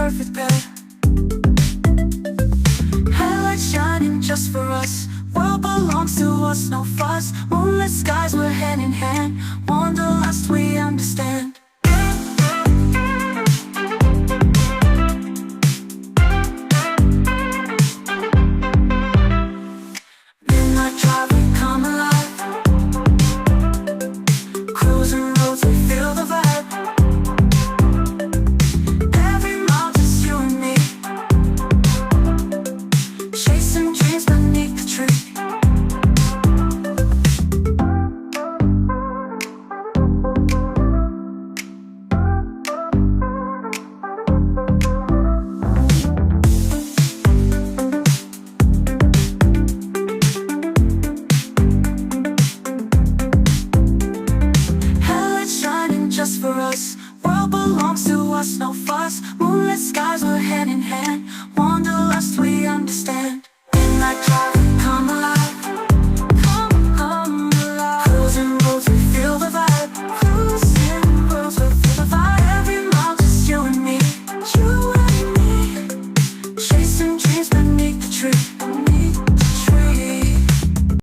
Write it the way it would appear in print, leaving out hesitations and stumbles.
perfect pair. Headlights shining just for us. World belongs to us, no fuss. Moonlit skies, we're hand in hand. Wanderlust, we understand. Midnight drive, we come alive. Cruising roads, we feel the vibe. Every mile just you and me. Chasing dreams beneath the tree. Headlights shining just for us. World belongs to us, no fuss. Moonlit skies, we're hand in hand.